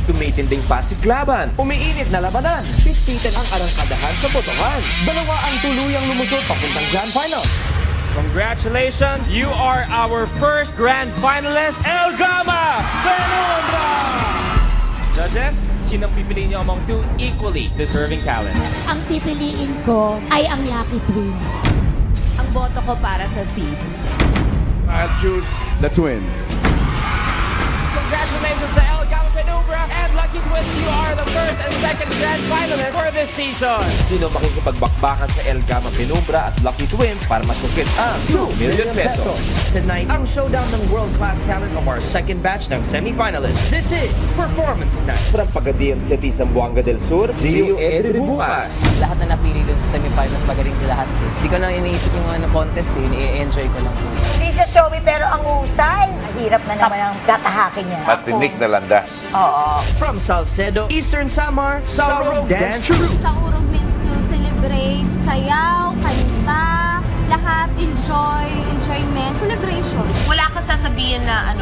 tumitinding pasiglaban. Umiinit na labanan. Pitpitan ang arangkadahan sa botohan. Dalawa ang tuluyang lumusot papuntang Grand Final. Congratulations! You are our first grand finalist, El Gama Penumbra! Judges, sinong pipiliin niyo among two equally deserving talents? Ang pipiliin ko ay ang Lucky Twins. Ang boto ko para sa seeds. I'll choose the twins. Congratulations sa El Gama Penumbra and Lucky Twins! You are the first and second grand finalists for this season! Sino makikipagbakbakan sa El Gama Penumbra at Lucky Twins para masukit ang 2 million pesos? Tonight, ang showdown ng world-class talent of our second batch ng semi-finalists. This is Performance Night. From Pagadian City, Zamboanga del Sur, Gio Eddie Bukas. Lahat na napili doon sa semifinals, magaling lahat. Hindi ko na iniisip yung ano contest eh, i-enjoy ko lang po. Hindi siya showy pero ang husay. Hirap na naman ang gatahakin niya. Matinik na landas. Oo. From Salcedo, Eastern Samar, Saurog Dance Troupe. Sa Urog means to celebrate, sayaw, kanta, lahat, enjoyment, celebration. Wala ka sasabihin na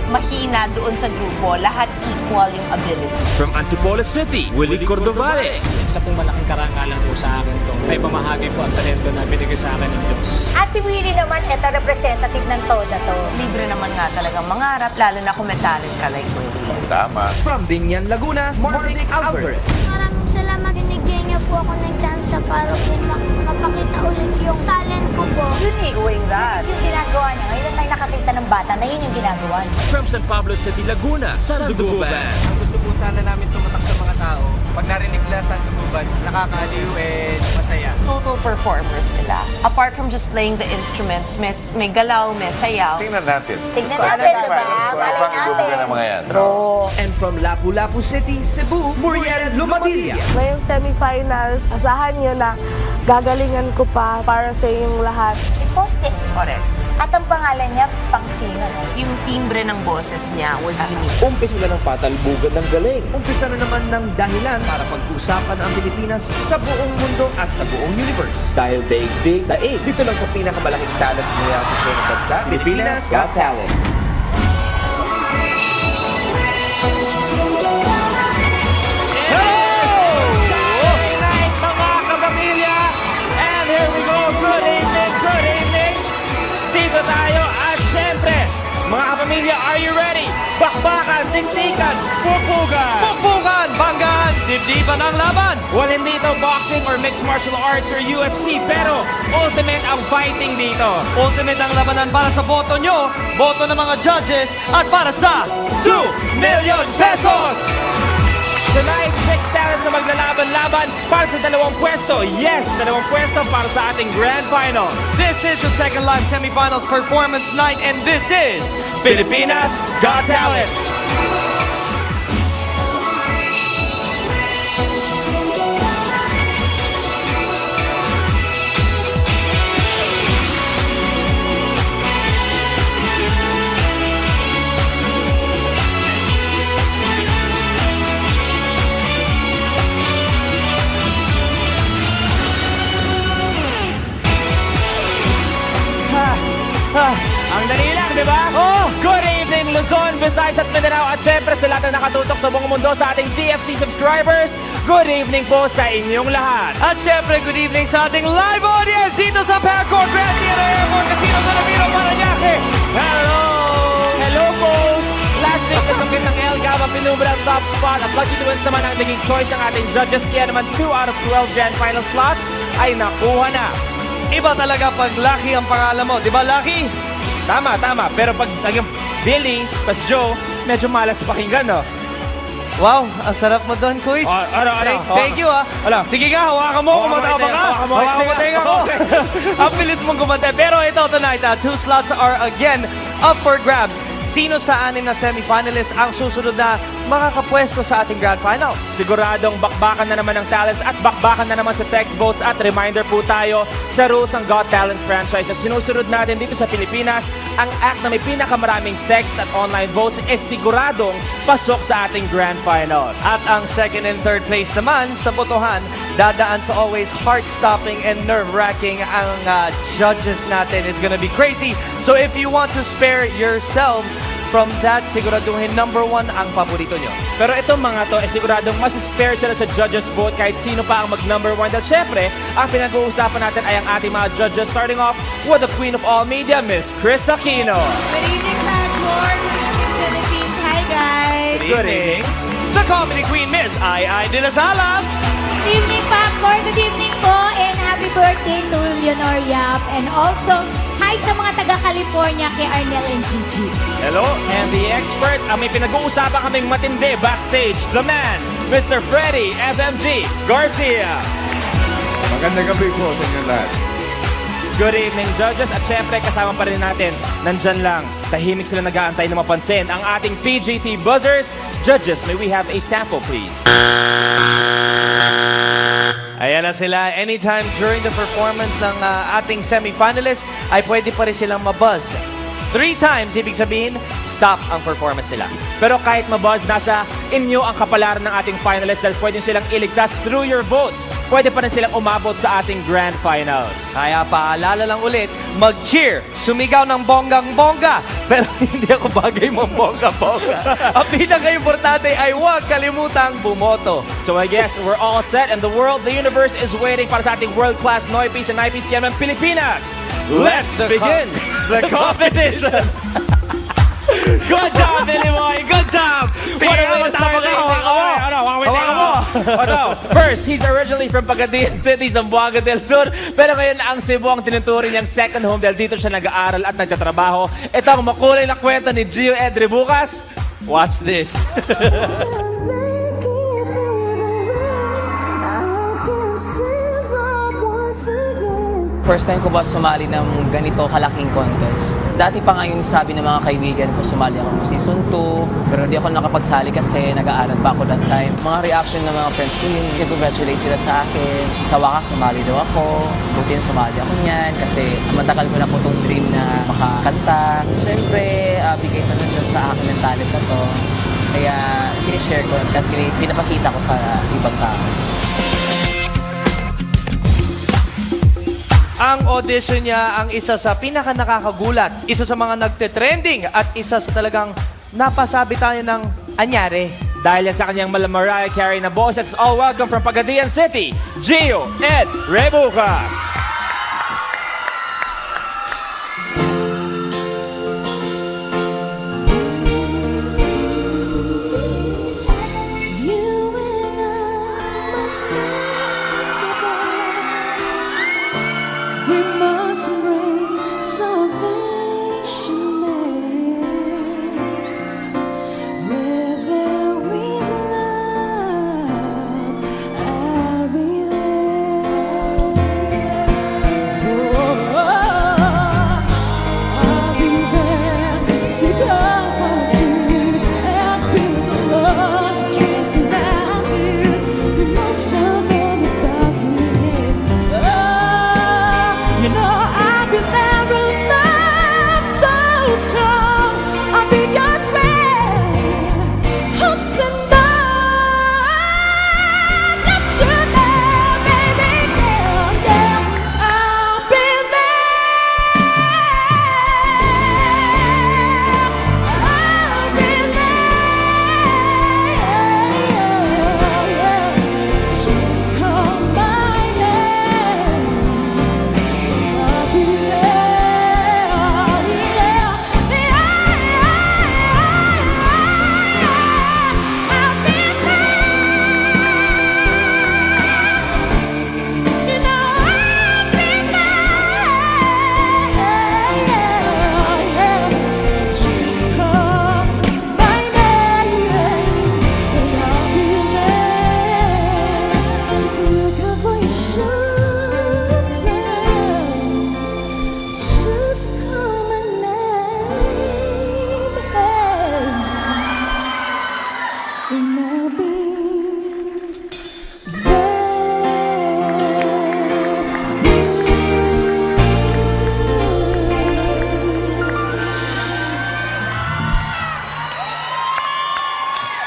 mahina doon sa grupo. Lahat equal yung ability. From Antipolo City, Willie Cordovales. Isa pong malaking karangalan po sa akin to. May pamahagi po ang talento na binigay sa akin ng Diyos. At si Willie naman, ito representative ng TODA to. Libre naman nga talagang mangarap, lalo na kung may talent ka like Willie. Tama. From Binyan, Laguna, Marvic Alvarez. Maraming salamat. Binigyan niyo po ako ng chance para po mapakita ulit yung talent ko po. Unique doing that. Yung ginagawa niya. Ngayon tayo nakakita ng bata na yun yung ginagawa niya. From San Pablo City, Laguna, Sandugo Band. Ang gusto po sana namin tumatak sa mga tao, pag narinig nila sa Bands, nakakaaliw and masaya. Total performers sila. Apart from just playing the instruments, may galaw, may sayaw. Tingnan natin. Tingnan Sa natin, semifinals, diba? kung Malay ano pang ibubuga natin. ng mga yan. And from Lapu-Lapu City, Cebu, Muriel Lumadilla. Ngayong semifinals, asahan nyo na gagalingan ko pa para sa inyong lahat. Importante. Correct. At ang pangalan niya, Pangsino. Yung timbre ng boses niya was unique. Umpisa na ng patalbugan ng galing. Umpisa na naman ng dahilan para pag-usapan ang Pilipinas sa buong mundo at sa buong universe. Dahil daig-daig, dito lang sa pinakamalaking talent reality show ng bansa, Pilipinas Got Talent. Saturday night, mga kapamilya! And here we go. Good evening, good evening. Dito tayo at siyempre, mga kapamilya, are you ready? Bakbakan, tiktikan, pupugan! Pupugan, banggaan, dibdiban ang laban. Well, hindi ito boxing or mixed martial arts or UFC, pero ultimate ang fighting dito. Ultimate ang labanan para sa boto nyo, boto ng mga judges, at para sa 2 million pesos! Tonight, 6 talents na maglalaban-laban para sa dalawang pwesto. Yes, dalawang pwesto para sa ating Grand Finals. This is the second live semifinals performance night, and this is Pilipinas Got Talent! Ang dali lang, di ba? Oh! Good evening, Luzon, Visayas at Mindanao. At syempre sa lahat na nakatutok sa buong mundo sa ating TFC subscribers, good evening po sa inyong lahat. At syempre, good evening sa ating live audience dito sa Paracord Grand Theater Airport Casino Filipino, Parañaque. Hello! Hello po! Last week, nasungkit ng El Gama Penumbra ang top spot at Lucky Twins naman ang naging choice ng ating judges. Kaya naman 2 out of 12 Grand Final slots ay nakuha na. Iba talaga pag Lucky ang pangalan mo, di ba Lucky? Tama, tama. Pero pag naging Billy, pas Joe, medyo malas pakinggan, no? Wow, ang sarap mo doon, Kuis. Thank you, ah. Ano? Sige nga, hawakan mo, kumatapa ka. Hawakan mo tayo ako. Ang bilis mong kumante. Pero ito tonight, 2 slots are again up for grabs. Sino sa 6 na semifinalists ang susunod na makakapwesto sa ating Grand Finals? Siguradong bakbakan na naman ng talents at bakbakan na naman sa text votes. At reminder po tayo sa rules ng Got Talent franchise na sinusunod natin dito sa Pilipinas. Ang act na may pinakamaraming text at online votes is siguradong pasok sa ating Grand Finals. At ang second and third place naman sa botohan, dadaan sa always heart-stopping and nerve-wracking ang judges natin. It's gonna be crazy. So if you want to spare yourselves from that, siguraduhin number 1 ang paborito nyo. Pero itong mga to, siguradong mas spare sila sa judges vote kahit sino pa ang mag-number 1. Dahil syempre, ang pinag-uusapan natin ay ang ating mga judges. Starting off with the queen of all media, Miss Chris Aquino. Good evening, Backward. Good evening, Philippines. Hi, guys. Good evening. The comedy queen, Miss Ai de las Alas. Good evening, Popcorn. Good evening po. And happy birthday to Leonor Yap. And also, hi sa mga taga-California kay Arnel and Gigi. Hello, and the expert, ang may pinag-uusapan kaming matindi backstage, the man, Mr. Freddy FMG Garcia. Magandang gabi po sa inyo lahat. Good evening, judges. At syempre, kasama pa rin natin, nandyan lang, tahimik sila nag-aantay na mapansin, ang ating PGT buzzers. Judges, may we have a sample, please? Ayan na sila. Anytime during the performance ng ating semi-finalists, ay pwede pa rin silang mabuzz. 3 times, ibig sabihin, stop ang performance nila. Pero kahit mabuzz, nasa inyo ang kapalaran ng ating finalists dahil pwede silang iligtas through your votes. Pwede pa rin silang umabot sa ating grand finals. Kaya paalala lang ulit, mag-cheer, sumigaw ng bonggang-bongga. Pero hindi ako bagay mong bongga-bongga. Ang pinaka-importante ay huwag kalimutang bumoto. So I guess we're all set and the world, the universe is waiting para sa ating world-class Noipies and Noipies Kiaman Pilipinas. Let's begin the competition! Good job, Billy Boy! Good job! Sige, First, he's originally from Pagadian City, Zamboanga del Sur. Pero ngayon ang Cebu ang tinuturing niyang second home dahil dito siya nag-aaral at nagtatrabaho. Ito ang makulay na kwento ni Gio Edre Bukas. Watch this. First time ko ba sumali ng ganito kalaking contest? Dati pa nga yung sabi ng mga kaibigan ko, sumali ako ng season 2, pero hindi ako nakapagsali kasi nag-aaral pa ako that time. Mga reaction ng mga friends ko yun, congratulate sila sa akin. Sa wakas, sumali daw ako. Buti na sumali ako niyan kasi matagal ko na po itong dream na makakanta. Siyempre, bigay na ng Diyos sa akin ng talent na to. Kaya sinishare ko at pinapakita ko sa ibang tao. Ang audition niya ang isa sa pinaka-nakakagulat, isa sa mga nagte-trending at isa sa talagang napasabi tayo ng anyari. Dahil yan sa kanyang Mariah Carey na boss, let's all welcome from Pagadian City, Gio Edre Bukas.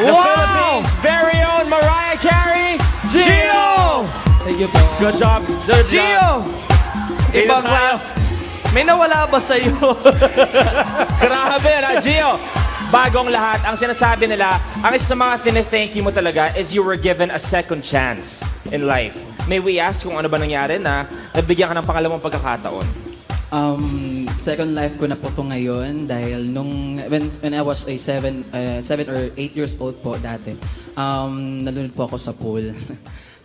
The Philippines' very own Mariah Carey, Gio! Thank you po. Good job. Good job. Gio! Ibang May nawala ba sa'yo? Grabe na, Gio. bago ang lahat, ang sinasabi nila, ang isa sa mga thank you mo talaga is you were given a second chance in life. May we ask kung ano ba nangyari na nabigyan ka ng pangalawang pagkakataon? Second life ko na po to ngayon dahil when I was a 7 or 8 years old po dati, nalunod po ako sa pool.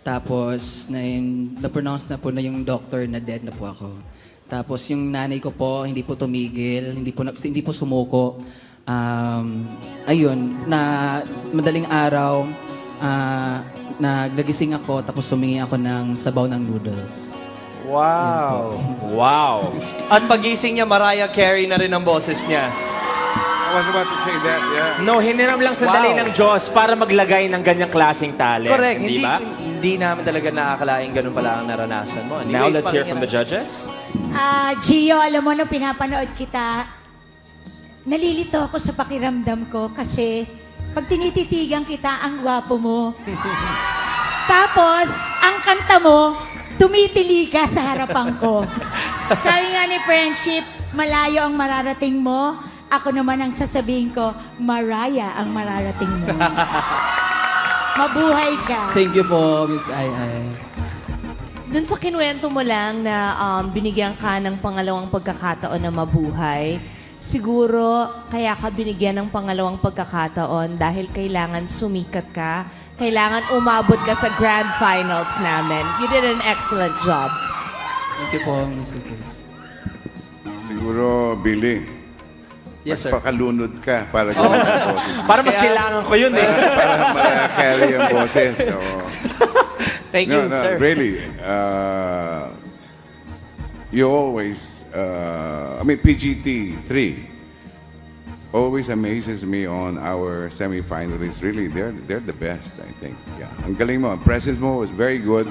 Tapos, na-pronounce na po na yung doctor na dead na po ako. Tapos, yung nanay ko po, hindi po tumigil, hindi po sumuko. Ayun, na madaling araw, nagising ako, tapos humingi ako ng sabaw ng noodles. Wow. Wow. At pagising niya, Mariah Carey na rin ang boses niya. I was about to say that, yeah. No, hiniram lang sandali ng Diyos para maglagay ng ganyang klaseng talent. Correct. Hindi ba? Hindi namin talaga nakakalaing ganun pala ang naranasan mo. Now, Anyways, let's hear parang from the judges. Gio, alam mo, nung pinapanood kita, nalilito ako sa pakiramdam ko kasi pag tinititigan kita, ang gwapo mo. Tapos, ang kanta mo, tumitili ka sa harapan ko. Sabi nga ni Friendship, malayo ang mararating mo. Ako naman ang sasabihin ko, Mariah ang mararating mo. Mabuhay ka. Thank you po, Miss Ai. Dun sa kinuwento mo lang na binigyan ka ng pangalawang pagkakataon na mabuhay, siguro kaya ka binigyan ng pangalawang pagkakataon dahil kailangan sumikat ka, kailangan umabot ka sa grand finals namin. You did an excellent job. Thank you po, Miss Chris. Siguro, Billy. Yes, sir. Mas pakalunod ka para gawin ang boses. Para mas kailangan ko yun eh. Para Mariah Carey ang boses. So, Thank you, no, sir. really. You always, PGT 3 always amazes me on our semi-finalists. Really, they're the best, I think. Yeah. Ang galing mo. Ang presence mo was very good.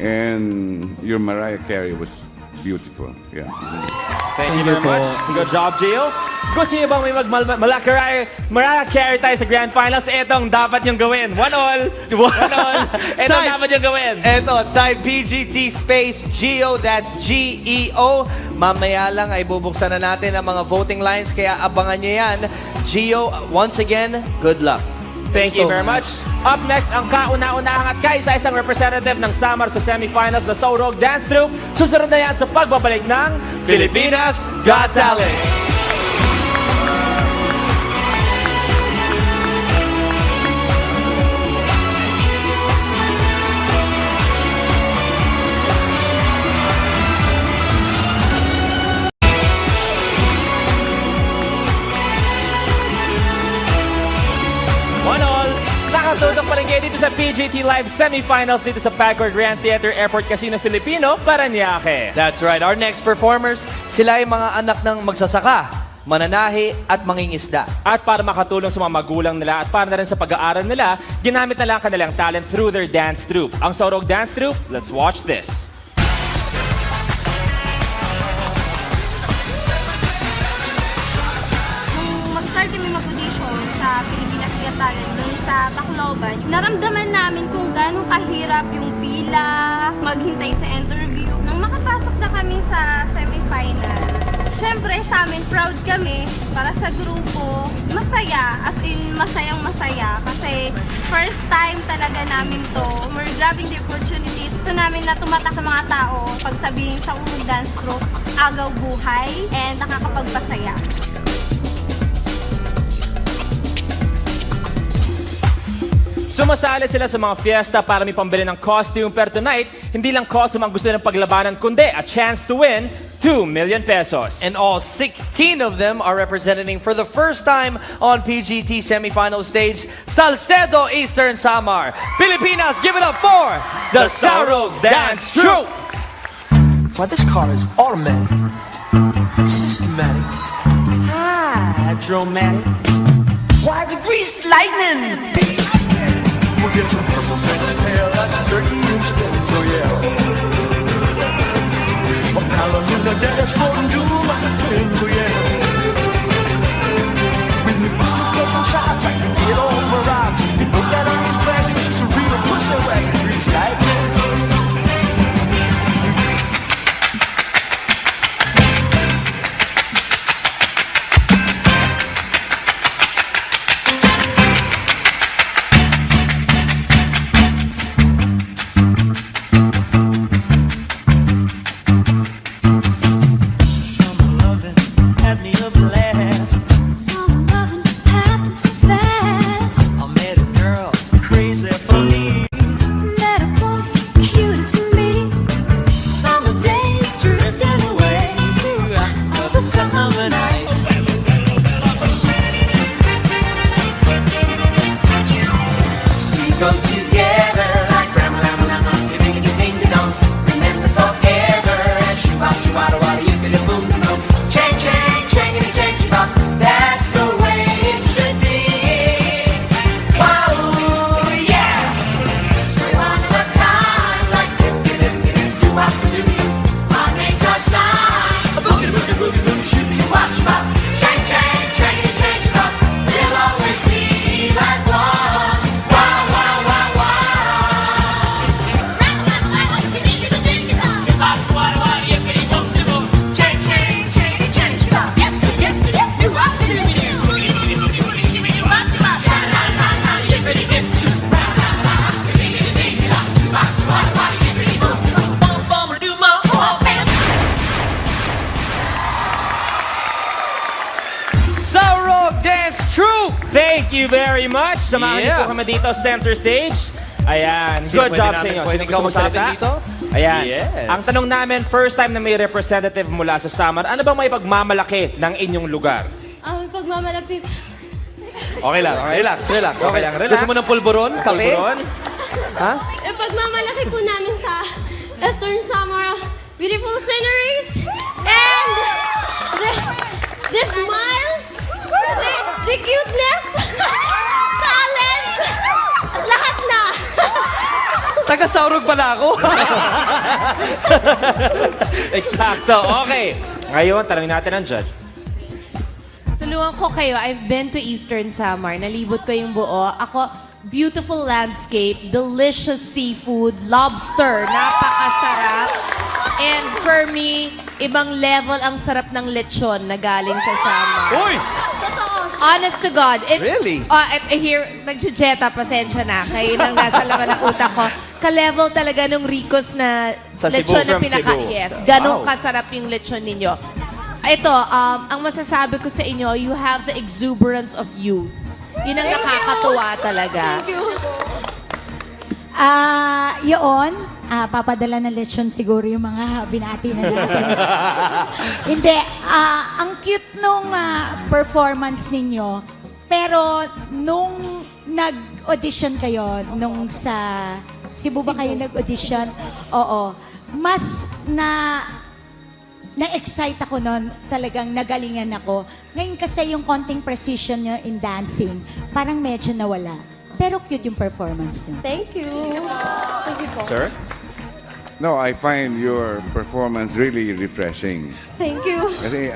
And your Mariah Carey was beautiful. Yeah. Thank you very much. Good job, Gio. Kung sino bang may Mariah Carey tayo sa Grand Finals, etong dapat niyong gawin. 1-all. 1-all. Etong dapat niyong gawin. Eto, type PGT space Geo, that's G-E-O. Mamaya lang ay bubuksan na natin ang mga voting lines, kaya abangan niyo yan. Geo, once again, good luck. Thank you very much. Up next, ang kauna-unahang at kaisa-isang representative ng Samar sa semifinals na Saurog Dance Troupe. Susunod na yan sa pagbabalik ng Pilipinas Got Talent. Nakatutok pa rin kayo dito sa PGT Live Semifinals dito sa Pagcor Grand Theater Airport Casino Filipino, Parañaque. That's right. Our next performers, sila ay mga anak ng magsasaka, mananahi at mangingisda. At para makatulong sa mga magulang nila at para na rin sa pag-aaral nila, ginamit na lang kanilang talent through their dance troupe. Ang Saurog Dance Troupe, let's watch this. Mag-start kami mag-audition sa Pilipinas Got Talent doon sa Tacloban. Naramdaman namin kung gano'ng kahirap yung pila, maghintay sa interview. Nung makapasok na kami sa semifinals, syempre sa amin, proud kami para sa grupo. Masaya, as in masayang-masaya kasi first time talaga namin to. We're grabbing the opportunities. Gusto namin na tumatak sa mga tao pagsabihin sa unang dance troupe, agaw buhay and nakakapagpasaya. Sumasali sila sa mga fiesta para may pambili ng costume. Pero tonight, hindi lang costume ang gusto ng paglabanan, kundi a chance to win 2 million pesos. And all 16 of them are representing for the first time on PGT semifinal stage, Salcedo Eastern Samar. Pilipinas, give it up for the Saurog Dance Troupe! Well, this car is automatic, systematic, hydromatic. Why, it's greased lightning! We'll get some purple French tail, that's a 30-inch dance, oh yeah. A ballerina dance for do like a twins, oh yeah. With the pistols, cuts, and shots, I can get all my rocks. You put that on your back, she's a real pussy wagon, greased lightning. you very much. Samahan niyo Yeah. po kami dito center stage. Ayan, Sino good pwede job namin- sa inyo. pwede Sino gusto kausapin magsalita? dito? Ayan. Yes. Ang tanong namin, first time na may representative mula sa Samar, ano bang may pagmamalaki ng inyong lugar? Pagmamalapit. Okay lang, relax. Okay lang, relax. Gusto mo ng pulburon? Kape? Pulburon? Ha? Pagmamalaki po namin sa Western Samar, beautiful sceneries, and the smiles, the cuteness, talent, at lahat na. Taga-Saurog pala ako. Eksakto. Okay. Ngayon, tanongin natin ang judge. Tulungan ko kayo. I've been to Eastern Samar. Nalibot ko yung buo. Ako, beautiful landscape, delicious seafood, lobster, napakasarap. And for me, ibang level ang sarap ng lechon na galing sa Samar. Uy! Honest to God. Really? Here, nagjujeta, pasensya na. Kayo nang nasa laman ng utak ko. Ka-level talaga nung Ricos na Sa Cebu, lechon na from pinaka... Cebu. Yes, ganong Wow. kasarap yung lechon ninyo. Ito, ang masasabi ko sa inyo, you have the exuberance of youth. Yun ang nakakatuwa talaga. Thank you. Yun, papadala ng lechon siguro yung mga binati na natin. Hindi, ang cute nung performance ninyo. Pero nung nag-audition kayo, nung sa Cebu ba kayo nag-audition? Oo. Mas na-excite ako noon, talagang nagalingan ako. Ngayon kasi yung konting precision nyo in dancing, parang medyo nawala. Pero cute yung performance nyo. Thank you. Thank you po. Sir? No, I find your performance really refreshing. Thank you. Kasi,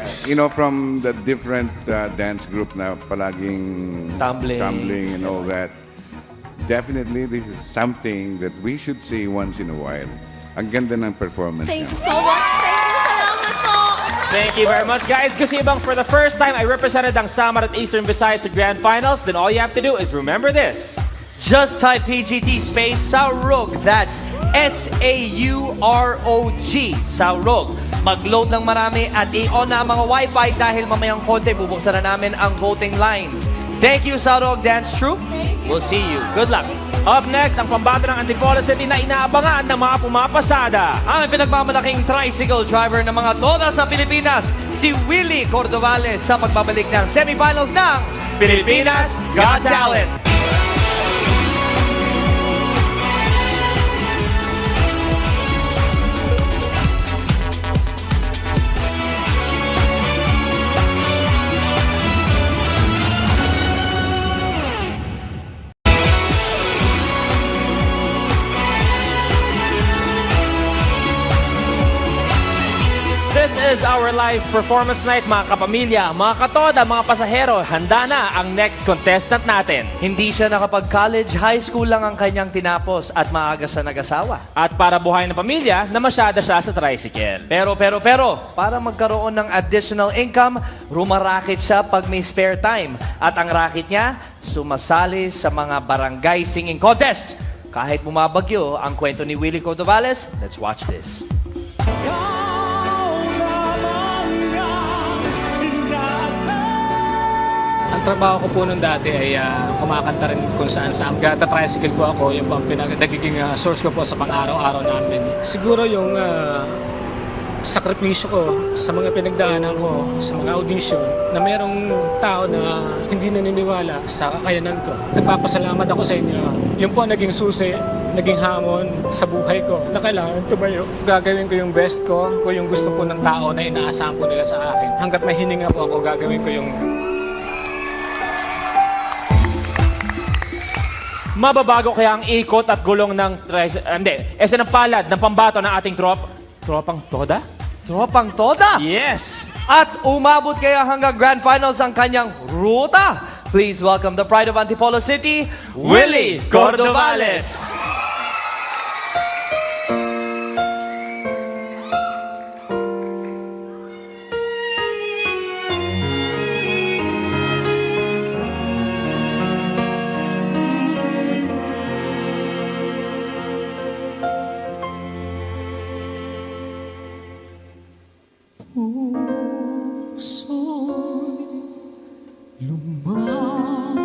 from the different dance group na palaging tumbling and all that, definitely this is something that we should see once in a while. Ang ganda ng performance Thank niya. you so much. Thank you. Salamat po. Thank you very much, guys. Kasi ibang for the first time, I represented ang Samar at Eastern Visayas sa Grand Finals. Then all you have to do is remember this. Just type PGT space Saurog. That's S-A-U-R-O-G. Saurog. Mag-load ng marami at i-on na ang mga Wi-Fi dahil mamayang konti bubuksan na namin ang voting lines. Thank you, Saurog Dance Troupe. We'll see you. Good luck. Up next, ang pambato ng Antipolo City na inaabangan ng mga pumapasada. Ang pinagmamalaking tricycle driver ng mga toda sa Pilipinas, si Willie Cordovales sa pagbabalik ng semifinals ng Pilipinas Got Talent. This is our live performance night, mga kapamilya, mga katoda, mga pasahero. Handa na ang next contestant natin. Hindi siya nakapag-college, high school lang ang kanyang tinapos at maaga siya nag-asawa. At para buhay ng pamilya, namasyada siya sa tricycle. Pero, para magkaroon ng additional income, rumaraket siya pag may spare time. At ang racket niya, sumasali sa mga barangay singing contests. Kahit bumabagyo ang kwento ni Willie Cordovales, let's watch this. Ang trabaho ko po nung dati ay kumakanta rin kung saan-saan. Kaya tricycle po ako, yung pang nagiging source ko po sa pang-araw-araw namin. Siguro yung sakripisyo ko sa mga pinagdaanan ko, sa mga audition, na mayroong tao na hindi naniniwala sa kakayanan ko. Nagpapasalamat ako sa inyo. Yun po ang naging susi, naging hamon sa buhay ko na kailangan tumayo. Gagawin ko yung best ko, kung yung gusto po ng tao na inaasahan po nila sa akin. Hanggat may hininga po ako, gagawin ko yung Mababago kaya ang ikot at gulong ng ng palad ng pambato ng ating tropang toda? Tropang toda? Yes! At umabot kaya hanggang Grand Finals ang kanyang ruta. Please welcome the pride of Antipolo City, Willie Cordovales! Puso'y lumabang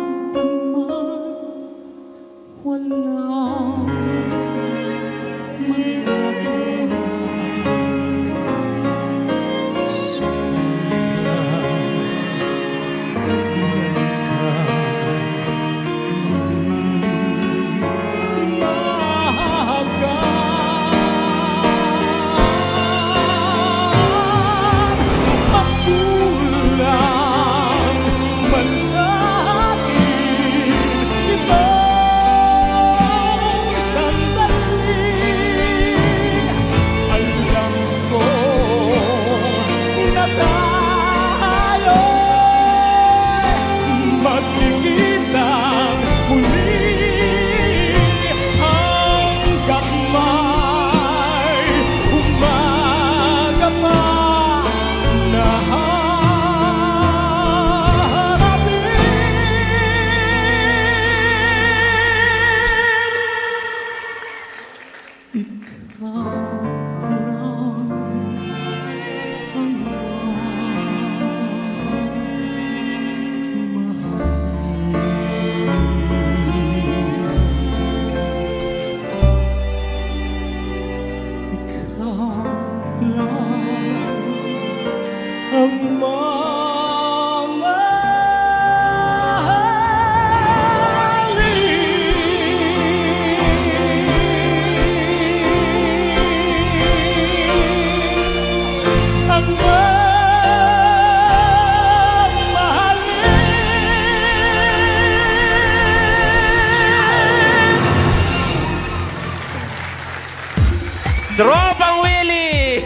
Tropang Willie!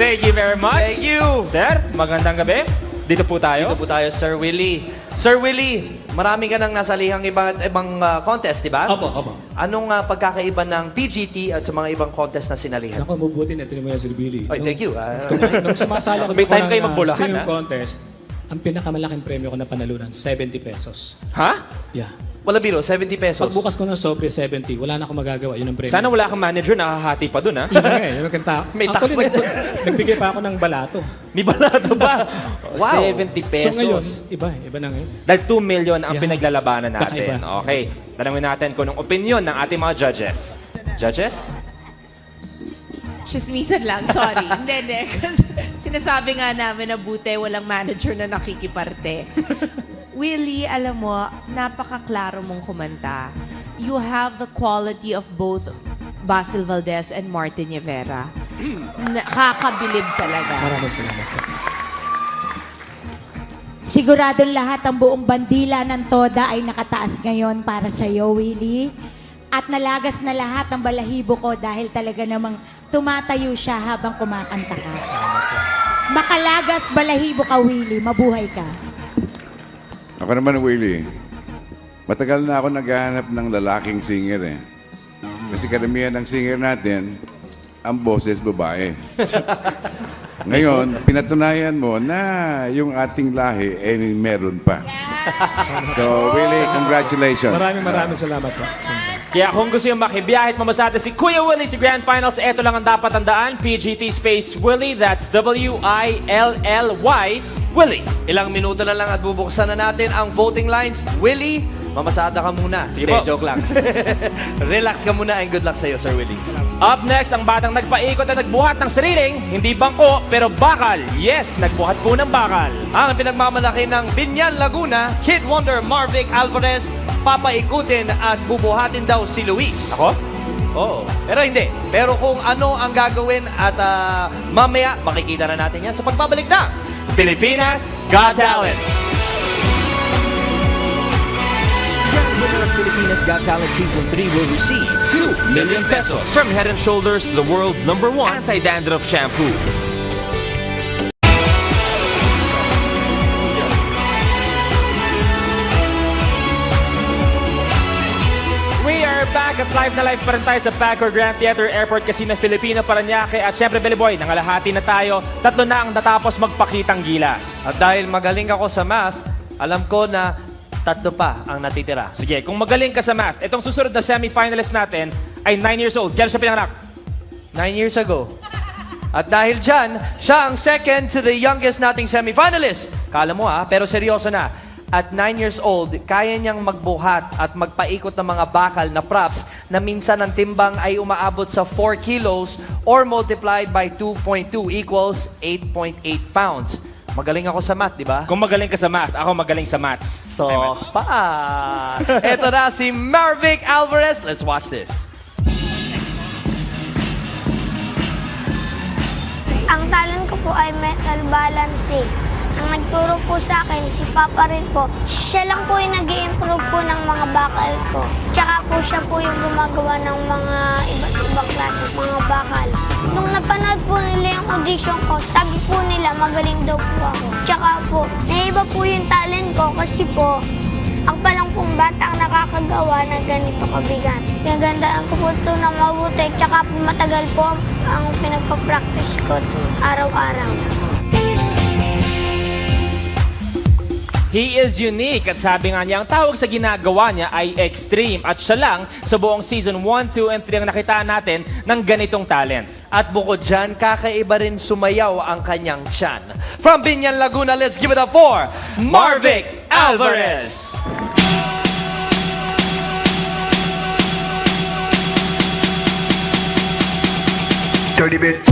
Thank you very much. Thank you. Sir, magandang gabi. Dito po tayo. Dito po tayo, Sir Willie. Sir Willie, marami ka nang nasalihang ibang contest, di ba? Opo, opo. Anong pagkakaiba ng PGT at sa mga ibang contest na sinalihan? Ako, mabuti na tinan mo yan, Sir Billy. Oy, thank you. Nung sumasala ko May time kayo magbulakan, singing ha? contest, ang pinakamalaking premyo ko na panalunan, 70 pesos. Ha? Yeah. Wala biro, 70 pesos. Pagbukas ko ng sobre, 70. Wala na akong magagawa. Yun ang premyo. Sana wala kang manager, nakahati pa dun, ha? Yun nga eh. Yun ang kanta. May tax Actually, nagbigay pa ako ng balato. May balato ba? Wow. 70 pesos. So ngayon, iba na ngayon. Dahil 2 million ang Yeah. pinaglalabanan natin. Kakaiba. Okay. Tanungin natin kung anong opinion ng ating mga judges. Judges? Chismisan lang, sorry. Hindi. Kasi sinasabi nga namin na buti walang manager na nakikiparte. Willie, alam mo, napakaklaro mong kumanta. You have the quality of both Basil Valdez and Martin Rivera. Nakakabilib talaga. Maraming salamat. Siguradong lahat ang buong bandila ng Toda ay nakataas ngayon para sa iyo, Willie. At nalagas na lahat ang balahibo ko dahil talaga namang tumatayo siya habang kumakanta ka. Makalagas balahibo ka, Willie. Mabuhay ka. Ako naman, Willie. Matagal na ako naghahanap ng lalaking singer eh. Kasi karamihan ng singer natin, ang boses babae. Ngayon, pinatunayan mo na yung ating lahi ay meron pa. So, Willie, congratulations. Maraming salamat po. Kaya kung gusto yung makibiyahe at mamasada si Kuya Willie sa Grand Finals, eto lang ang dapat tandaan. PGT space Willie, that's W-I-L-L-Y, Willie. Ilang minuto na lang at bubuksan na natin ang voting lines. Willie, mamasada ka muna. Sige Hindi, po. joke lang. Relax ka muna and good luck sa'yo, Sir Willie. Up next, ang batang nagpaikot at nagbuhat ng sariling, hindi bangko, pero bakal. Yes, nagbuhat po ng bakal. Ang pinagmamalaki ng Binyan, Laguna, Kid Wonder Marvic Alvarez, papaikutin at bubuhatin daw si Luis. Ako? Oo. Pero hindi. Pero kung ano ang gagawin at mamaya, makikita na natin yan sa pagbabalik na Pilipinas Got Talent. Winner of Pilipinas Got Talent Season 3 will receive 2 million pesos from Head & Shoulders, the world's #1 anti-dandruff shampoo. We are back at live na live pa rin tayo sa Packer Grand Theater Airport Casino Filipino, Parañaque. At syempre, Billy Boy, nangalahati na tayo. 3 na ang natapos magpakitang gilas. At dahil magaling ako sa math, alam ko na 3 pa ang natitira. Sige, kung magaling ka sa math, itong susunod na semi-finalist natin ay 9 years old. Kailan siya pinanganak? 9 years ago. At dahil dyan, siya ang second to the youngest nating semi-finalist. Kala mo pero seryoso na. at 9 years old, kaya niyang magbuhat at magpaikot ng mga bakal na props na minsan ang timbang ay umaabot sa 4 kilos or multiplied by 2.2 equals 8.8 pounds. Magaling ako sa math, di ba? Kung magaling ka sa math, ako magaling sa maths. So, Ito na si Marvic Alvarez. Let's watch this. Ang talent ko po ay mental balancing. Ang nagturo po sa akin, si Papa rin po. Siya lang po yung nag-i-improve po ng mga bakal ko. Tsaka po siya po yung gumagawa ng mga iba't ibang klase mga bakal. Nung napanood po nila yung audition ko, sabi po nila magaling daw po ako. Tsaka po, naiba po yung talent ko kasi po, ang palang pong bata ang nakakagawa ng ganito kabigat. Gagandaan ko po ito ng mabuti, tsaka po matagal po ang pinagpa-practice ko araw-araw. He is unique at sabi nga niya, ang tawag sa ginagawa niya ay extreme at siya lang sa buong season 1, 2, and 3 ang nakitaan natin ng ganitong talent. At bukod dyan, kakaiba rin sumayaw ang kanyang tiyan. From Binyan, Laguna, let's give it up for Marvic Alvarez! Dirty bit.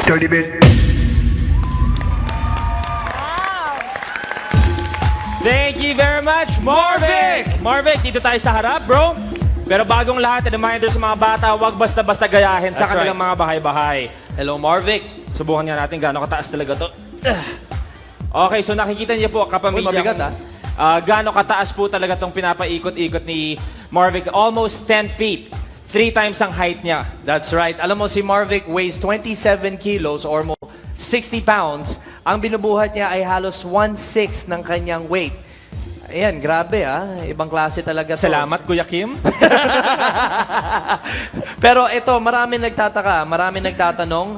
Dirty bit. Thank you very much, Marvic! Marvic, dito tayo sa harap, bro. Pero bagong lahat, reminder sa mga bata, huwag basta-basta gayahin sa kanilang mga bahay-bahay. Hello, Marvic. Subukan nga natin gaano kataas talaga to. Okay, so nakikita niyo po, kapamilya. Mabigat, gaano kataas po talaga tong pinapaikot-ikot ni Marvic. Almost 10 feet. 3 times ang height niya. That's right. Alam mo, si Marvic weighs 27 kilos or more 60 pounds. Ang binubuhat niya ay halos 1/6 ng kanyang weight. Ayan, grabe Ibang klase talaga to. Salamat, Kuya Kim. Pero ito, marami nagtataka, marami nagtatanong,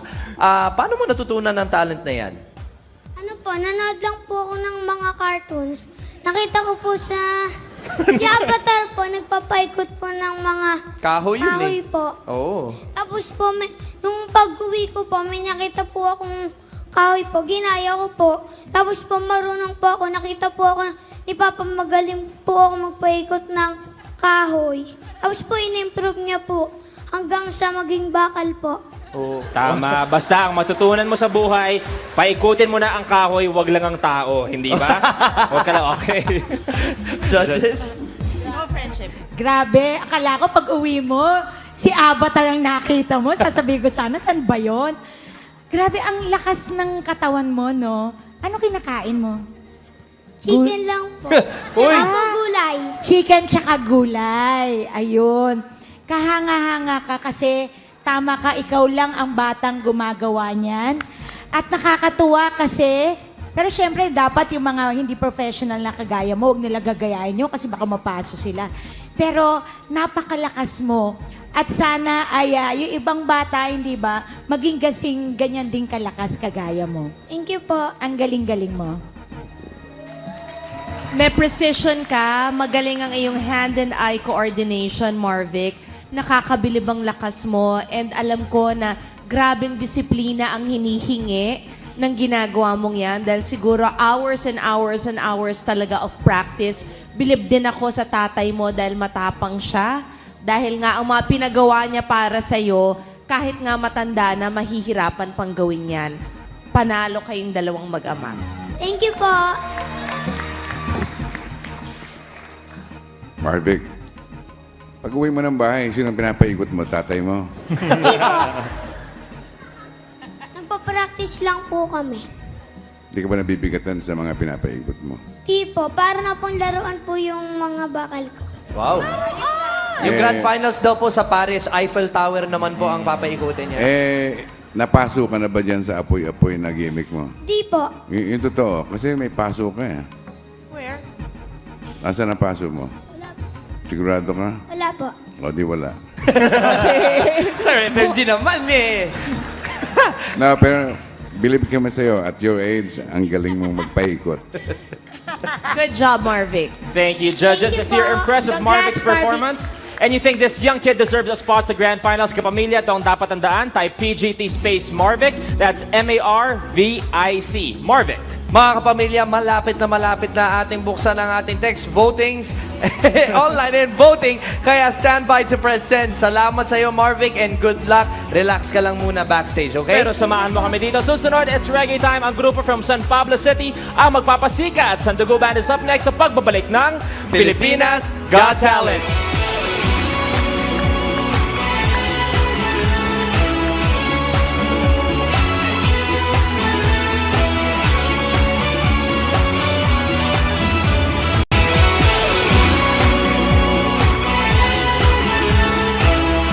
paano mo natutunan ang talent na yan? Ano po, nanood lang po ako ng mga cartoons. Nakita ko po si Avatar po, nagpapaikot po ng mga Kahoy yun po. Oo. Tapos po, nung pag-uwi ko po, may nakita po akong kahoy po. Ginaya ko po. Tapos po, marunong po ako. Nakita po ako ni Papa, magaling po ako magpaikot ng kahoy. Tapos po, in-improve niya po hanggang sa maging bakal po. Oo. Tama. Basta ang matutunan mo sa buhay, paikutin mo na ang kahoy, wag lang ang tao. Hindi ba? Wag ka lang, okay. Judges? No friendship. Grabe, akala ko pag uwi mo, si Avatar ang nakita mo. Sasabihin ko sana, saan ba yun? Grabe, ang lakas ng katawan mo, no? Ano kinakain mo? Chicken lang po. Uy! Tsaka gulay. Chicken tsaka gulay. Ayun. Kahanga-hanga ka kasi Tama ka, ikaw lang ang batang gumagawa niyan. At nakakatuwa kasi, pero syempre dapat yung mga hindi professional na kagaya mo, huwag nila gagayahin nyo kasi baka mapaso sila. Pero napakalakas mo. At sana ay yung ibang bata, hindi ba, maging gasing ganyan din kalakas kagaya mo. Thank you po. Ang galing-galing mo. May precision ka, magaling ang iyong hand and eye coordination, Marvic. Nakakabilib ang lakas mo and alam ko na grabing disiplina ang hinihingi ng ginagawa mong yan dahil siguro hours and hours and hours talaga of practice. Bilib din ako sa tatay mo dahil matapang siya. Dahil nga ang mga pinagawa niya para sa'yo, kahit nga matanda na, mahihirapan pang gawin yan. Panalo kayong dalawang mag-ama. Thank you po. Marvic, pag uwi mo ng bahay, sino pinapaikot mo? Tatay mo? Hindi po. Nagpa-practice lang po kami. Hindi ka ba nabibigatan sa mga pinapaikot mo? Hindi po. Para na pong laruan po yung mga bakal ko. Wow. Yung Grand Finals daw po sa Paris, Eiffel Tower naman po ang papaikutin niya. Napasok ka na ba dyan sa apoy-apoy na gimmick mo? Hindi po. Yung totoo, kasi may pasok ka eh. Where? Asan ang pasok mo? Sigurado ka? Wala po. O di wala. Sir, FMG naman eh. No, pero believe kami sa'yo, at your age, ang galing mong magpaikot. Good job, Marvic. Thank you, judges. Thank you If you're po. impressed with Marvic's performance and you think this young kid deserves a spot sa Grand Finals, kapamilya, ito ang dapat tandaan. Type PGT space Marvic. That's M-A-R-V-I-C. Marvic. Mga kapamilya, malapit na ating buksan ang ating text votings online and voting. Kaya stand by to press send. Salamat sa iyo, Marvic, and good luck. Relax ka lang muna backstage, okay? Pero samahan mo kami dito. Susunod, it's reggae time. Ang grupo from San Pablo City ang magpapasika at Sandugo Band is up next sa pagbabalik ng Pilipinas Got Talent.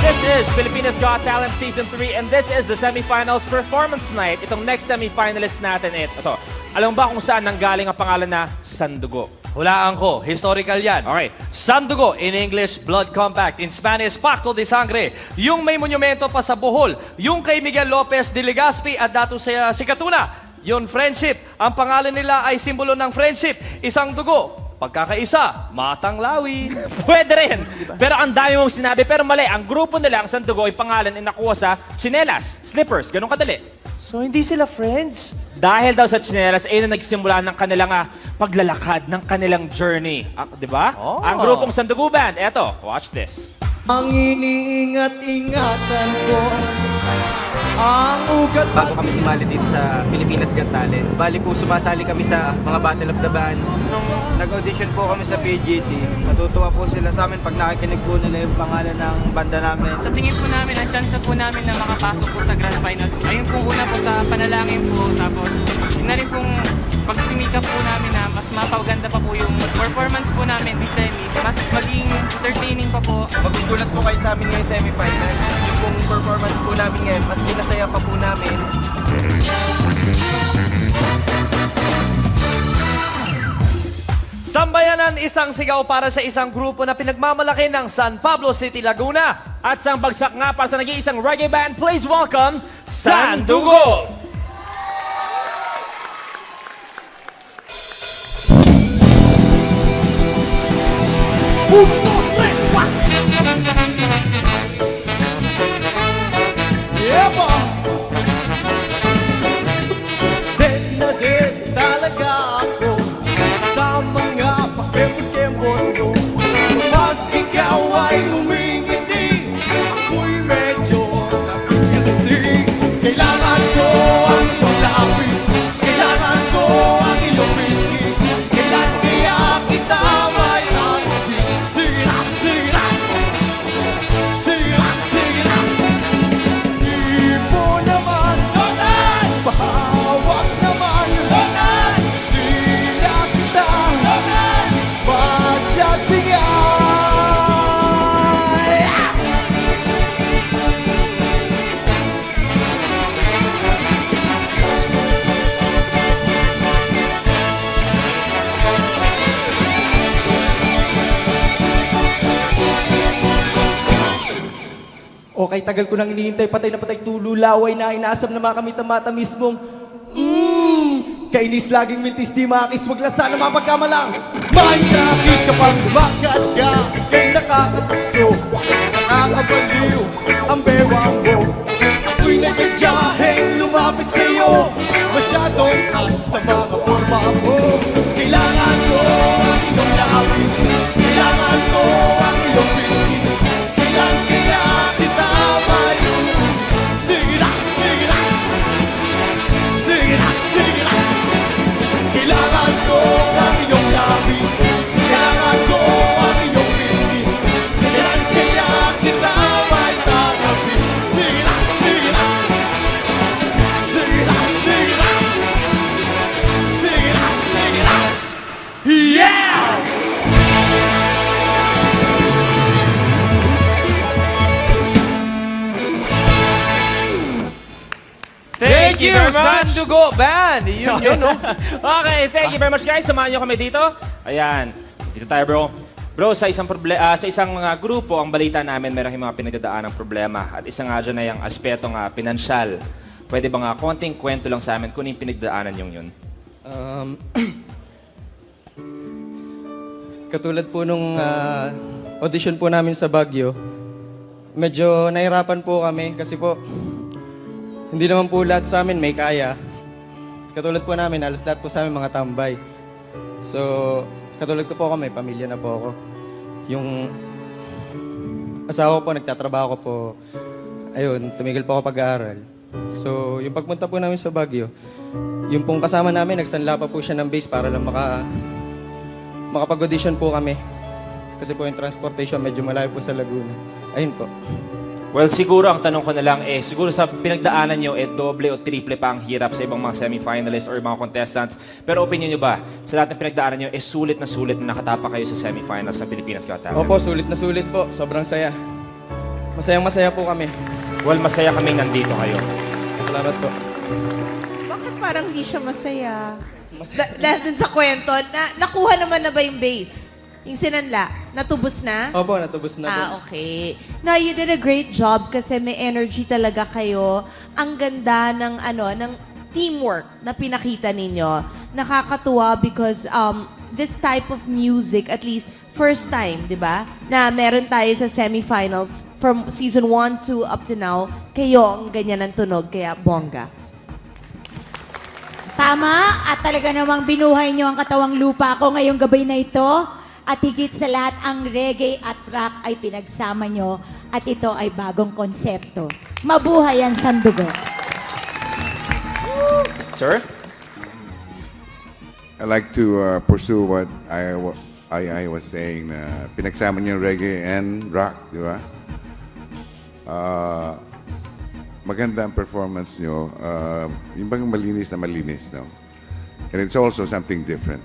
This is Pilipinas Got Talent Season 3 and this is the semifinals performance night. Itong next semifinalist natin, ito. Alam mo ba kung saan nanggaling ang pangalan na Sandugo? Hulaan ko, historical yan. Okay. Sandugo, in English, blood compact. In Spanish, pacto de sangre. Yung may monumento pa sa Bohol. Yung kay Miguel Lopez de Legazpi at dato sa Sikatuna. Yun, friendship. Ang pangalan nila ay simbolo ng friendship. Isang dugo. Pagkakaisa, matang lawin. Pwede rin. Pero ang dami mong sinabi. Pero mali, ang grupo nila, ang Sandugo, ay pangalan ay nakuha sa tsinelas, slippers. Ganun kadali. So, hindi sila friends? Dahil daw sa tsinelas, ay na nagsimula ng kanilang paglalakad, ng kanilang journey. Di ba? Oh. Ang grupong Sandugo Band. Eto, watch this. Ang iniingat-ingatan ko ang ugat. Bago kami sumali dito sa Pilipinas Got Talent, bali po sumasali kami sa mga Battle of the Bands. Nung nag-audition po kami sa PGT, natutuwa po sila sa amin pag nakikinig po nila yung pangalan ng banda namin. Sa tingin po namin, ang chance po namin na makapasok po sa Grand Finals. Ayun po una po sa panalangin po, tapos yun na rin pong pagsimika po namin na mas mapaganda pa po yung performance po namin this semis, mas maging entertaining pa po. Magugulat po kayo sa amin ngayong semifinals. Yung pong performance po namin ngayon, mas pinasaya pa po namin. Sambayanan, isang sigaw para sa isang grupo na pinagmamalaki ng San Pablo City, Laguna. At sang bagsak nga para sa nag-iisang reggae band, please welcome Sandugo! Yeah, boy! Dead na dead talaga ako sa mga pakembot-kembot ko. Pag ikaw ay humingiti, ako'y medyo napigiliti. Kailangan ko ang iyong lapis, kailangan ko ang iyong whiskey. Kailan kaya kita may atin? Sige na, sige na! Sige na, sige na! Di mo naman, Ronan! Pahawak naman, Ronan! Ay tagal ko nang inihintay, patay na patay, tululaway na inaasam na makamit ang matamis mong kainis laging mintis, di makakis, wag lang sana mapagkamalang. Mindrakis kapag lumakat ka, kay nakakatukso, nakakabaliw ang bewang mo. Ako'y nagkadyaheng lumapit sa'yo, masyadong taas sa mga forma mo. Kailangan ko ang iyong lawin, kailangan ko ang iyong biskin, kailangan kaya kita mayroon. Sige na, sige na, sige na, sige na. Kailangan ko ang iyong lawin, kailangan ko ang iyong biskin, kailangan kaya kita may tanggapin. Sige na, sige na, sige na, sige na, sige na, sige na. Yeah! Thank you very much! Sandugo Band! Yun, no? Okay, thank you very much guys. Samahan nyo kami dito. Ayan, dito tayo bro. Bro, sa isang grupo, ang balita namin, meron yung mga pinagdadaan ng problema. At isa nga dyan na yung aspeto nga, pinansyal. Pwede ba nga konting kwento lang sa amin kung yung pinagdaanan yung yun? Katulad po nung audition po namin sa Baguio, medyo nahirapan po kami kasi po hindi naman po lahat sa amin may kaya. Katulad po namin, halos lahat po sa amin mga tambay. So, katulad ko po kami, pamilya na po ako. Yung asawa ko po, nagtatrabaho ko po, ayun, tumigil po ako pag-aaral. So, yung pagpunta po namin sa Baguio, yung pong kasama namin, nagsanla pa po siya ng base para lang makapag-audition po kami. Kasi po yung transportation medyo malayo po sa Laguna. Ayun po. Well, siguro ang tanong ko na lang siguro sa pinagdaanan nyo, doble o triple pa ang hirap sa ibang mga semi-finalists or mga contestants. Pero opinion nyo ba, sa lahat ng pinagdaanan nyo, sulit na nakatapa kayo sa semi-finals ng Pilipinas Got Talent? Opo, sulit na sulit po. Sobrang saya. Masayang-masaya po kami. Well, masaya kaming nandito kayo. Salamat po. Bakit parang di siya masaya? Dahil dun sa kwento, nakuha naman na ba yung base? Yung sinanla, natubos na? Opo, natubos na po. Okay. No, you did a great job kasi may energy talaga kayo. Ang ganda ng ng teamwork na pinakita ninyo. Nakakatuwa because this type of music, at least first time, di ba? Na meron tayo sa semifinals from season 1 to up to now. Kayo ang ganyan ng tunog, kaya bongga. Tama, at talaga namang binuhay nyo ang katawang lupa ko ngayong gabi na ito. At higit sa lahat, ang reggae at rock ay pinagsama nyo at ito ay bagong konsepto. Mabuhay ang Sandugo. Sir? I like to pursue what I was saying na pinagsama niyo reggae and rock, di ba? Maganda ang performance niyo. Yung bang malinis na malinis, no? And it's also something different.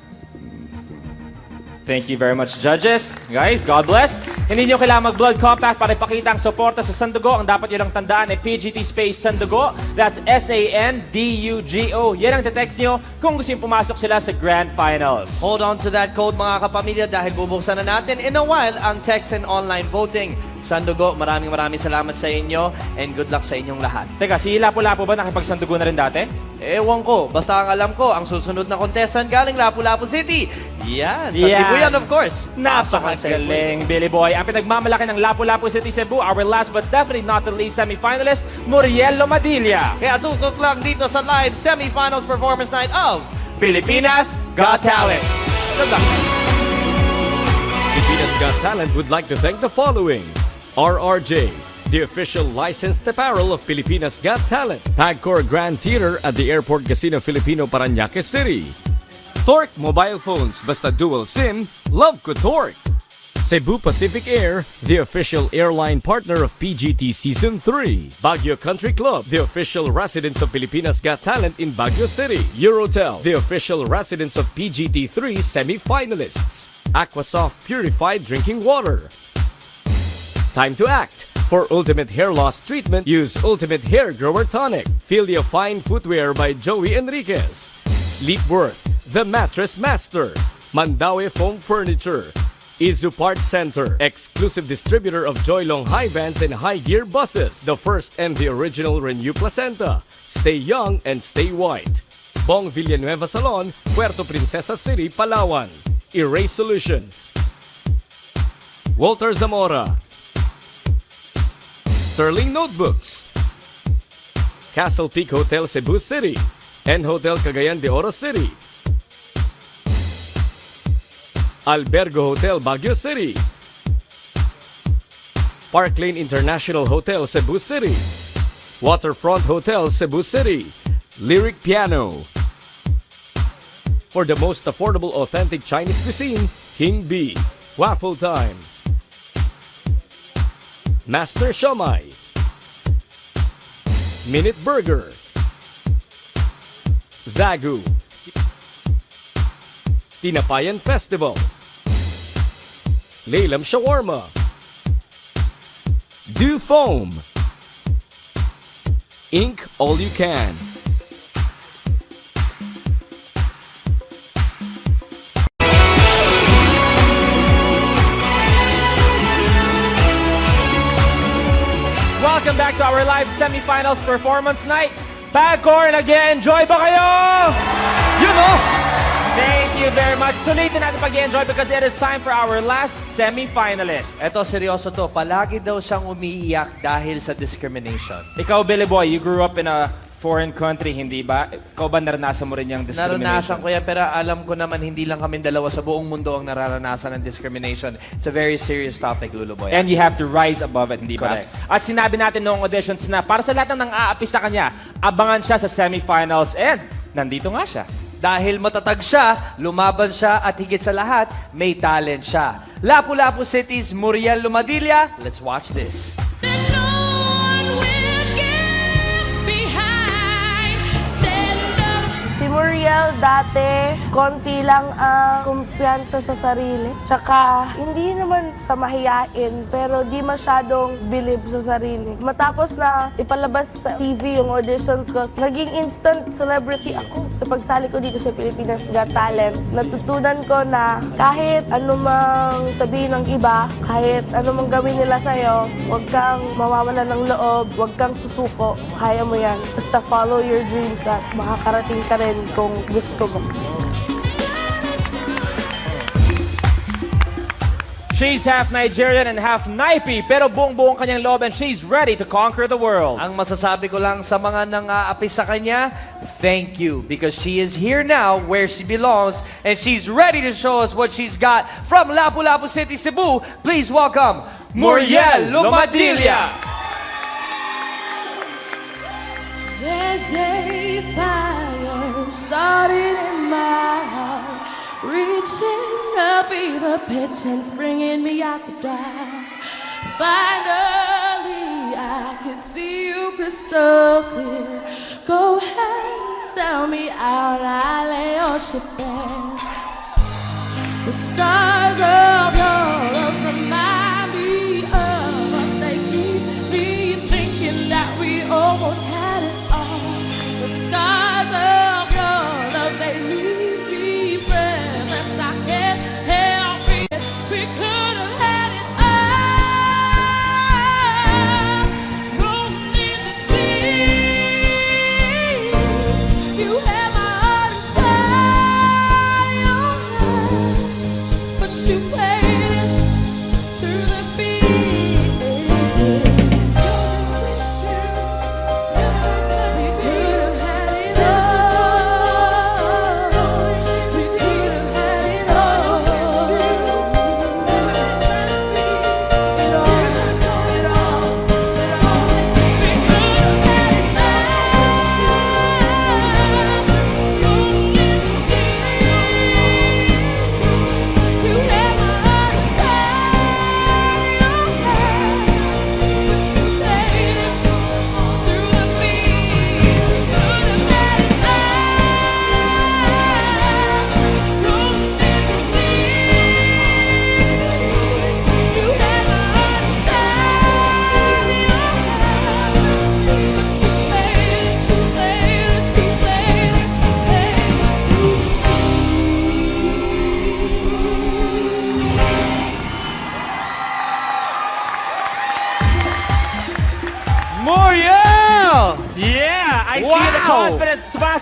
Thank you very much, judges. Guys, God bless. Hindi nyo kailangan mag-blood compact para ipakita ang suporta sa Sandugo. Ang dapat nyo lang tandaan ay PGT Space Sandugo. That's SANDUGO. Yan ang text nyo kung gusto nyo pumasok sila sa Grand Finals. Hold on to that code mga kapamilya dahil bubuksan na natin in a while ang text and online voting. Sandugo, maraming salamat sa inyo and good luck sa inyong lahat. Teka, si Lapu-Lapu ba nakipagsandugo na rin dati? Ewan ko. Basta ang alam ko, ang susunod na contestant galing Lapu-Lapu City. Yan. Sa Cebu yan, of course. Napakagaling, Billy Boy. Ang pinagmamalaki ng Lapu-Lapu City, Cebu, our last but definitely not the least semi-finalist, Muriel Lomadilla. Kaya tutok lang dito sa live semi-finals performance night of Pilipinas Got Talent. Good luck. Pilipinas Got Talent would like to thank the following. RRJ, the official licensed apparel of Pilipinas Got Talent. Pagcor Grand Theater at the Airport Casino Filipino, Parañaque City. Torque Mobile Phones, basta dual SIM, love ko Torque. Cebu Pacific Air, the official airline partner of PGT Season 3. Baguio Country Club, the official residence of Pilipinas Got Talent in Baguio City. Eurotel, the official residence of PGT 3 semi-finalists. Aquasoft Purified Drinking Water. Time to act. For ultimate hair loss treatment, use Ultimate Hair Grower Tonic. Feel the fine footwear by Joey Enriquez. Sleepworth, the Mattress Master. Mandaue Foam Furniture. Izu Parts Center, exclusive distributor of Joylong high vans and high gear buses. The first and the original Renew Placenta. Stay young and stay white. Bong Villanueva Salon, Puerto Princesa City, Palawan. Erase Solution. Walter Zamora. Sterling Notebooks. Castle Peak Hotel Cebu City and Hotel Cagayan de Oro City. Albergo Hotel Baguio City. Park Lane International Hotel Cebu City. Waterfront Hotel Cebu City. Lyric Piano. For the most affordable authentic Chinese cuisine, King B. Waffle Time. Master Shomai. Minute Burger. Zagu. Tinapayan Festival. Laylam Shawarma. Do Foam. Ink All You Can. Welcome back to our live semifinals performance night. Pagcor, nag-enjoy ba kayo? You know! Thank you very much. Sulitin natin pag-enjoy because it is time for our last semi-finalist. Eto, seryoso to. Palagi daw siyang umiiyak dahil sa discrimination. Ikaw, Billy Boy, you grew up in a foreign country, hindi ba? Ikaw ba naranasan mo rin yung discrimination? Naranasan ko yan, pero alam ko naman hindi lang kami dalawa sa buong mundo ang nararanasan ng discrimination. It's a very serious topic, Lulu Boy. And you have to rise above it, hindi ba? Correct. At sinabi natin noong auditions na para sa lahat ng aapi sa kanya, abangan siya sa semifinals and nandito nga siya. Dahil matatag siya, lumaban siya, at higit sa lahat, may talent siya. Lapu-Lapu City's Muriel Lumadilla. Let's watch this. Si Muriel dati, konti lang ang kumpiyansa sa sarili. Tsaka, hindi naman sa mahiyain, pero di masyadong bilib sa sarili. Matapos na ipalabas sa TV yung auditions ko, naging instant celebrity ako. Sa pagsali ko dito sa Pilipinas Got Talent, natutunan ko na kahit anumang sabihin ng iba, kahit anumang gawin nila sa'yo, huwag kang mawawala ng loob, huwag kang susuko, kaya mo yan. Basta follow your dreams at makakarating ka rin kung gusto mo. She's half Nigerian and half Naipi, pero buong-buong kanyang loob and she's ready to conquer the world. Ang masasabi ko lang sa mga nang-aapi sa kanya, thank you, because she is here now where she belongs and she's ready to show us what she's got. From Lapu-Lapu City, Cebu, please welcome Muriel Lumadilla. There's a fire starting in my heart, reaching a fever pitch and bringing me out the dark. Finally, I can see you crystal clear. Go ahead and sell me out, I lay your ship bare. The stars of your love remind me of us. They keep me thinking that we almost had it all. The scars of your love, they leave me breathless. I can't help it. We could have had it all. Rolling in the deep. You had my heart inside your hand, but you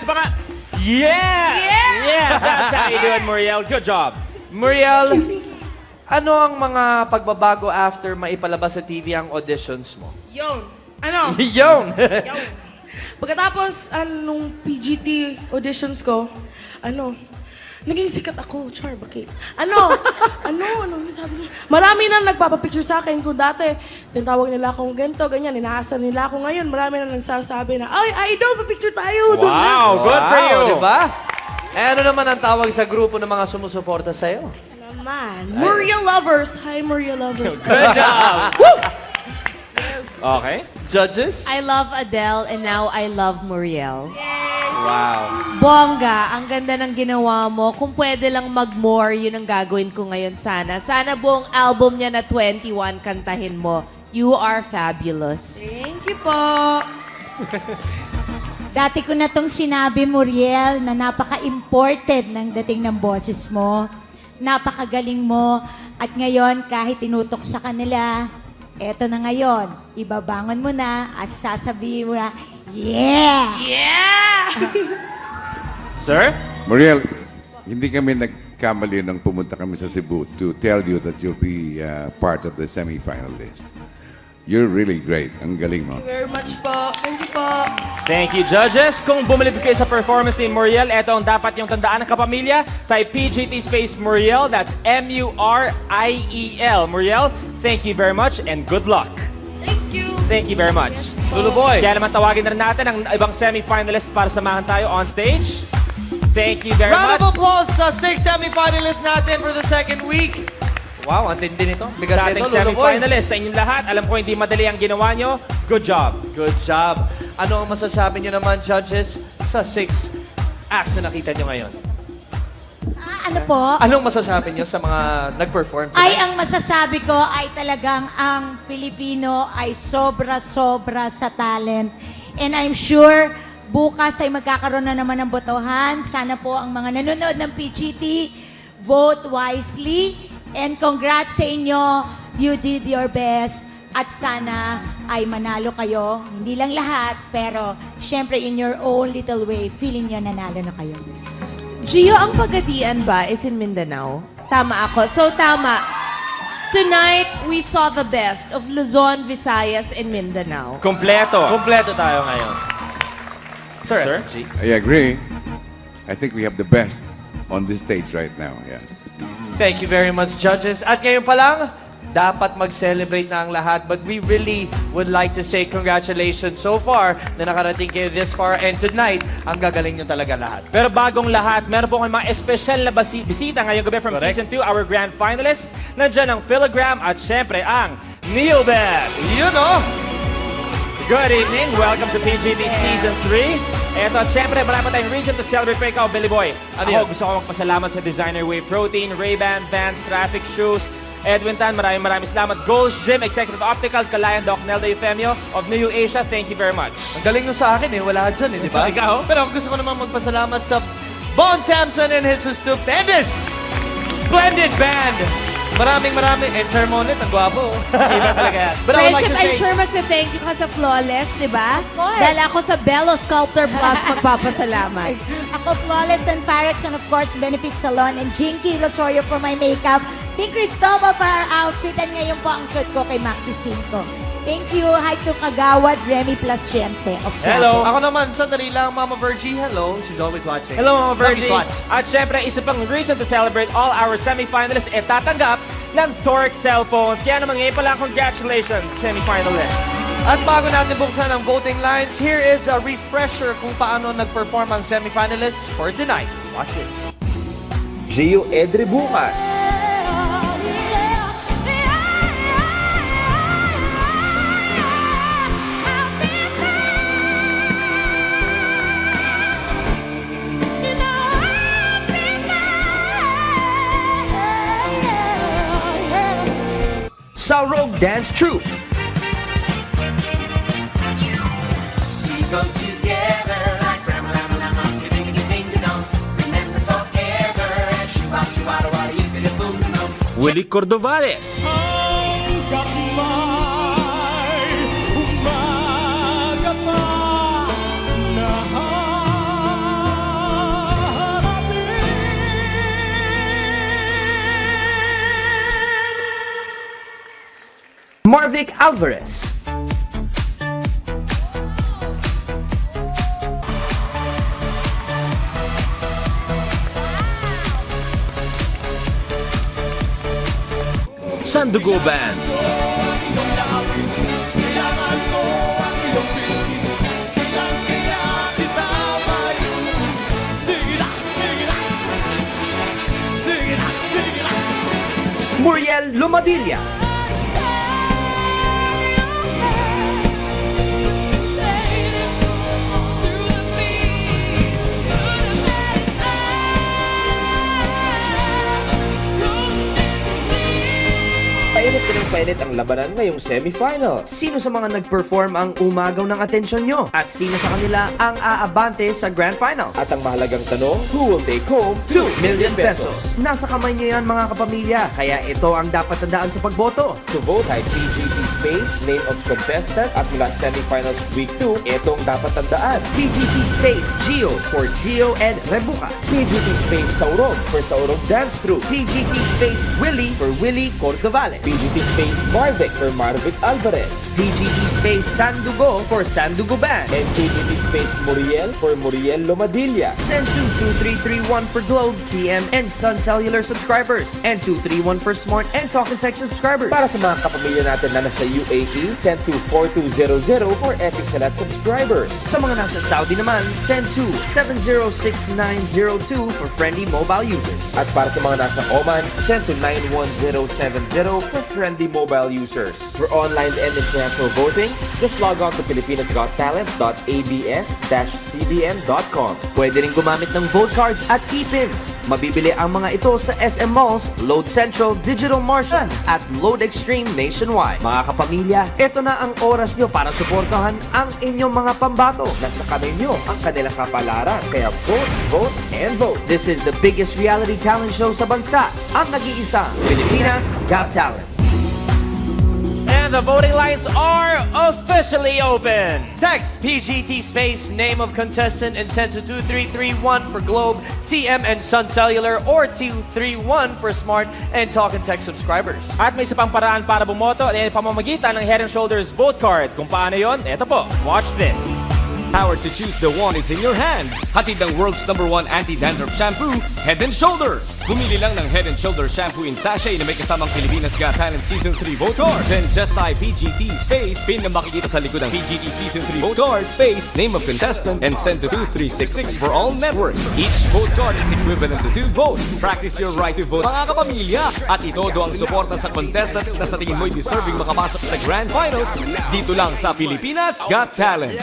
Baka. Yeah! Yeah! That's how you do it, Muriel. Good job. Muriel, ano ang mga pagbabago after maipalabas sa TV ang auditions mo? Yung, ano? Yung! Pagkatapos, nung PGT auditions ko, naging sikat ako. Char, bakit? Ano sabi niya? Marami nang nagpapapicture sa akin. Kung dati, tinatawag nila akong ganito, ganyan, inaasar nila ako ngayon. Marami nang nagsasabi na, ay, idol, papicture tayo. Wow, good for you. Diba? Ano naman ang tawag sa grupo ng mga sumusuporta sa'yo? Naman. Muriel Lovers. Hi, Muriel Lovers. Good job. Okay. Judges? I love Adele and now I love Muriel. Wow. Bongga, ang ganda ng ginawa mo. Kung pwede lang mag-more, yun ang gagawin ko ngayon sana. Sana buong album niya na 21 kantahin mo. You are fabulous. Thank you po. Dati ko na tong sinabi, Muriel, na napaka-imported ng dating ng boses mo. Napakagaling mo. At ngayon, kahit tinutok sa kanila, eto na ngayon, ibabangon mo na at sasabihin mo na, yeah! Yeah! Sir? Muriel, hindi kami nagkamali nang pumunta kami sa Cebu to tell you that you'll be part of the semi-finalist. You're really great. Ang galing mo. Thank you very much po. Thank you po. Thank you, judges. Kung bumilib kayo sa performance ni Muriel, eto ang dapat yung tandaan ng kapamilya. Type PGT space Muriel. That's M-U-R-I-E-L. Muriel, thank you very much and good luck. Thank you. Thank you very much. Lulu Boy. Kaya naman tawagin na rin natin ang ibang semi-finalist para samahan tayo on stage. Thank you very Round much. of applause sa 6 semi-finalists natin for the second week. Wow, ang tindi nito. Sa Bigat ating nito, Lulu Boy. semi-finalist, sa inyong lahat, alam ko hindi madali ang ginawa nyo. Good job. Good job. Ano ang masasabi nyo naman, judges, sa 6 acts na nakita nyo ngayon? Ano po? Anong masasabi nyo sa mga nag-perform Ay, tonight? ang masasabi ko ay talagang ang Pilipino ay sobra-sobra sa talent. And I'm sure bukas ay magkakaroon na naman ng botohan. Sana po ang mga nanonood ng PGT, vote wisely. And congrats sa inyo. You did your best. At sana ay manalo kayo. Hindi lang lahat, pero syempre in your own little way, feeling nyo nanalo na kayo. Gio, ang Pagadian ba is in Mindanao? Tama ako. So, tama. Tonight, we saw the best of Luzon, Visayas, and Mindanao. Kompleto. Kompleto tayo ngayon. Sir? I agree. I think we have the best on this stage right now. Yeah. Thank you very much, judges. At ngayon pa lang, dapat mag-celebrate na ang lahat. But we really would like to say congratulations so far na nakarating kayo this far. And tonight, ang gagaling nyo talaga lahat. Pero bagong lahat, meron po kayong mga espesyal na bisita ngayong gabi from Correct. Season 2, our grand finalists. Nandiyan ang Philogram at syempre ang Neilbeth. Yun o! Good evening. Welcome to PGT Season 3. Eto, syempre, marami pa tayong reason to celebrate pa ikaw, Billy Boy. Ano Ako, yun? gusto ko magpasalamat sa Designer Whey Protein, Ray-Ban, Vans, Traffic Shoes, Edwin Tan, maraming salamat. Goals Gym, Executive Optical, Kalayan, Doc Nelda Eufemio of New Asia, thank you very much. Ang galing nyo sa akin eh. Wala dyan eh, di ba? Ikaw? Pero gusto ko naman magpasalamat sa Bon Samson and his stupendous, splendid band. Maraming. And Sir Monet, ang gwapo. Iba talaga yan. But I would like Friendship, to I'm say, sure magpe-thank you ka sa Flawless, di ba? Of course. Dahil ako sa Bello Sculptor Plus magpapasalamat. Ako, Flawless and Farex, and of course, Benefit Salon, and Jinky Losorio for my makeup, Pink Cristobal for our outfit, and ngayon po ang suit ko kay Maxi Cinco. Thank you. Hi to Kagawad, Remy Placiente of Hello. Ako naman, sandali lang, Mama Virgie. Hello. She's always watching. Hello, Mama Virgie. Love you, Swats. At syempre, isa pang reason to celebrate all our semi-finalists e tatanggap ng Torx cellphones. Kaya naman ngayon pala, congratulations, semi-finalists. At bago natin buksan ang voting lines, here is a refresher kung paano nag-perform ang semi-finalists for tonight. Watch this. Gio Edre bukas. Sa Rogue Dance Troupe. We go together like Rama-Lama-Lama, ding-a-ding-ding-dong. Remember forever as shoo-wah-shoo-wah-wah, yippee-da-boom-da-boom. Willie Cordovales. Umaga pa na Marvic Alvarez. Sandugo Band. Muriel Lomadilla. Painit ang labanan ngayong semifinals. Sino sa mga nag-perform ang umagaw ng atensyon nyo? At sino sa kanila ang aabante sa Grand Finals? At ang mahalagang tanong, who will take home 2 million pesos? Nasa kamay nyo yan mga kapamilya, kaya ito ang dapat tandaan sa pagboto. To vote, type PGT space, name of contestant, at mula semifinals week 2, itong dapat tandaan. PGT space Gio for Gio and Rebucas. PGT space Saurog for Saurog Dance Troupe. PGT space Willie for Willie Cordovales. PGT space Marvic for Marvic Alvarez. PGT space Sandugo for Sandugo Band. And PGT space Muriel for Muriel Lomadilla. Send to 2331 for Globe, TM, and Sun Cellular subscribers. And 231 for Smart and Talk and Text subscribers. Para sa mga kapamilya natin na nasa UAE, send to 4200 for Etisalat subscribers. Sa mga nasa Saudi naman, send to 706902 for Friendly mobile users. At para sa mga nasa Oman, send to 91070 for Friendly mobile users. For online and international voting, just log on to filipinasgottalent.abs-cbn.com. Pwede rin gumamit ng vote cards at e-pins. Mabibili ang mga ito sa SM Malls, Load Central, Digital Martian, at Load Extreme nationwide. Mga kapamilya, ito na ang oras nyo para suportahan ang inyong mga pambato. Nasa kamay nyo ang kanilang kapalaran. Kaya vote, vote, and vote. This is the biggest reality talent show sa bansa. Ang nag-iisang Pilipinas Got Talent. And the voting lines are officially open. Text PGT space, name of contestant, and send to 2331 for Globe, TM, and Sun Cellular, or 231 for Smart and Talk and Text subscribers. At may isa pang paraan para bumoto at pamamagitan ng Head & Shoulders vote card. Kung paano yon, eto po. Watch this. Power to choose the one is in your hands. Hatid ng world's #1 anti-dandruff shampoo, Head & Shoulders. Pumili lang ng Head & Shoulders shampoo in sachet na may kasamang Pilipinas Got Talent Season 3 vote card. Then just type PGT space, pin na makikita sa likod ng PGT Season 3 vote card, space, name of contestant, and send to 2366 for all networks. Each vote card is equivalent to 2 votes. Practice your right to vote, mga kapamilya. At itodo ang suporta sa contestant na sa tingin mo'y deserving makapasok sa Grand Finals dito lang sa Pilipinas Got Talent.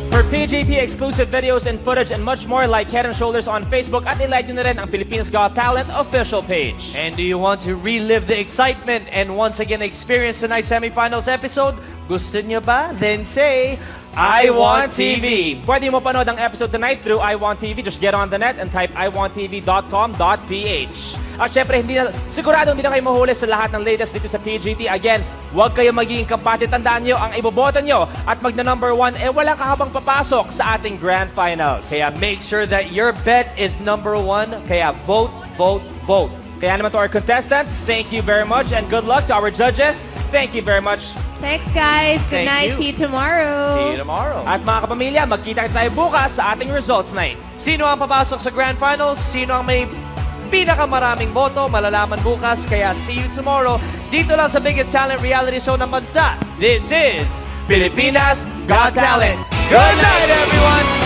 For PGT exclusive videos and footage and much more, like Head & Shoulders on Facebook at ilike nyo na rin ang Pilipinas Got Talent official page. And do you want to relive the excitement and once again experience tonight's semifinals episode? Gusto nyo ba? Then say, I Want TV. Pwede mo panood ang episode tonight through I Want TV. Just get on the net and type iwanttv.com.ph. At syempre, sigurado hindi na kayo mahuli sa lahat ng latest dito sa PGT. Again, huwag kayo magiging kampante. Tandaan nyo, ang iboboto nyo at magna #1, wala kahabang papasok sa ating Grand Finals. Kaya make sure that your bet is #1. Kaya vote, vote, vote. Kaya naman to our contestants, thank you very much and good luck to our judges. Thank you very much. Thanks, guys. Good night. See you tomorrow. See you tomorrow. At mga kapamilya, magkita tayo bukas sa ating results night. Sino ang papasok sa Grand Finals? Sino ang may pinakamaraming boto? Malalaman bukas. Kaya see you tomorrow. Dito lang sa biggest talent reality show ng bansa. This is Pilipinas Got Talent. Good night, everyone!